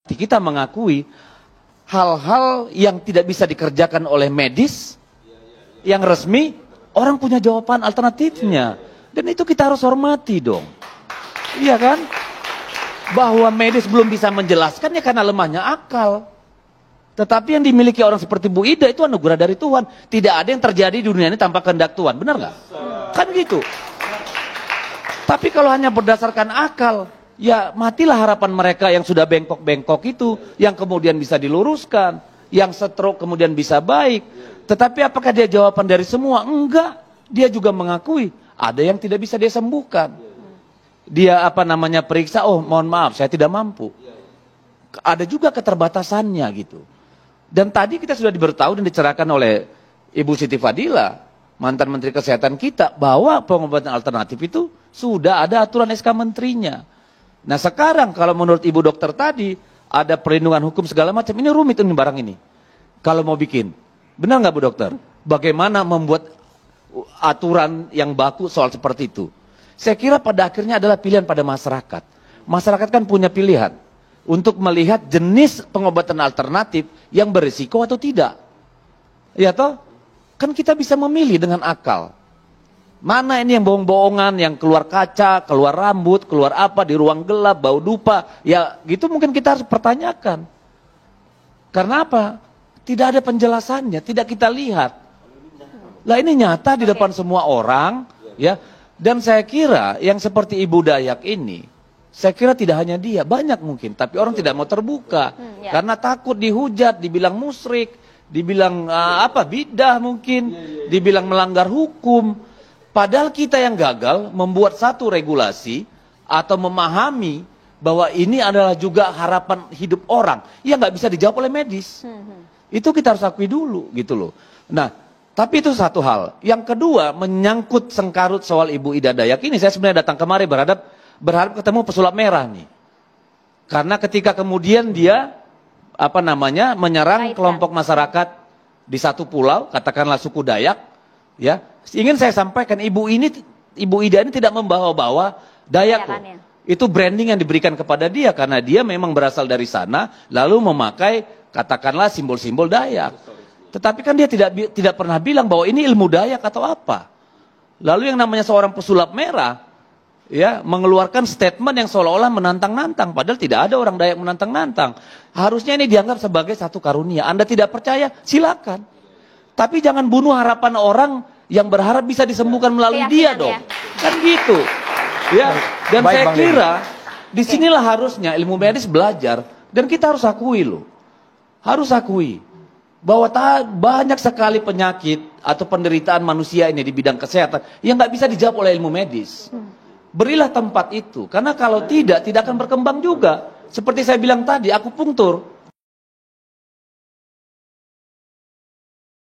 Kita mengakui hal-hal yang tidak bisa dikerjakan oleh medis yang resmi, orang punya jawaban alternatifnya. Dan itu kita harus hormati dong. Iya kan? Bahwa medis belum bisa menjelaskannya karena lemahnya akal. Tetapi yang dimiliki orang seperti Bu Ida itu anugerah dari Tuhan. Tidak ada yang terjadi di dunia ini tanpa kehendak Tuhan. Benar nggak? Kan gitu. Tapi kalau hanya berdasarkan akal, ya matilah harapan mereka yang sudah bengkok-bengkok itu, yang kemudian bisa diluruskan, yang stroke kemudian bisa baik. Tetapi apakah dia jawaban dari semua? Enggak. Dia juga mengakui ada yang tidak bisa dia sembuhkan. Dia periksa, oh mohon maaf saya tidak mampu. Ada juga keterbatasannya gitu. Dan tadi kita sudah diberitahu dan dicerahkan oleh Ibu Siti Fadila, mantan Menteri Kesehatan kita, bahwa pengobatan alternatif itu sudah ada aturan SK menterinya. Nah sekarang kalau menurut Ibu Dokter tadi, ada perlindungan hukum segala macam, ini rumit ini barang ini. Kalau mau bikin, benar nggak Bu Dokter? Bagaimana membuat aturan yang baku soal seperti itu? Saya kira pada akhirnya adalah pilihan pada masyarakat. Masyarakat kan punya pilihan untuk melihat jenis pengobatan alternatif yang berisiko atau tidak. Ya toh? Kan kita bisa memilih dengan akal. Mana ini yang bohong-bohongan, yang keluar kaca, keluar rambut, keluar apa di ruang gelap, bau dupa. Ya gitu mungkin kita harus pertanyakan. Karena apa? Tidak ada penjelasannya, tidak kita lihat. Lah ini nyata di depan semua orang, ya. Dan saya kira yang seperti Ibu Dayak ini, saya kira tidak hanya dia, banyak mungkin. Tapi orang tidak mau terbuka. Karena takut dihujat, dibilang musyrik, dibilang bidah mungkin, dibilang melanggar hukum. Padahal kita yang gagal membuat satu regulasi atau memahami bahwa ini adalah juga harapan hidup orang yang nggak bisa dijawab oleh medis. Itu kita harus akui dulu gitu loh. Nah, tapi itu satu hal. Yang kedua, menyangkut sengkarut soal Ibu Ida Dayak ini, saya sebenarnya datang kemari berharap ketemu pesulap merah nih. Karena ketika kemudian dia menyerang kelompok masyarakat di satu pulau, katakanlah suku Dayak, ya. Ingin saya sampaikan Ibu Ida ini tidak membawa-bawa Dayak loh. Itu branding yang diberikan kepada dia karena dia memang berasal dari sana lalu memakai katakanlah simbol-simbol Dayak. Tetapi kan dia tidak pernah bilang bahwa ini ilmu Dayak atau apa. Lalu yang namanya seorang pesulap merah ya mengeluarkan statement yang seolah-olah menantang-nantang padahal tidak ada orang Dayak menantang-nantang. Harusnya ini dianggap sebagai satu karunia. Anda tidak percaya? Silakan. Tapi jangan bunuh harapan orang yang berharap bisa disembuhkan melalui dia dong. Kan gitu. Ya. Dan saya kira disinilah harusnya ilmu medis belajar dan kita harus akui loh. Harus akui bahwa banyak sekali penyakit atau penderitaan manusia ini di bidang kesehatan yang nggak bisa dijawab oleh ilmu medis. Berilah tempat itu, karena kalau tidak akan berkembang juga. Seperti saya bilang tadi, akupunktur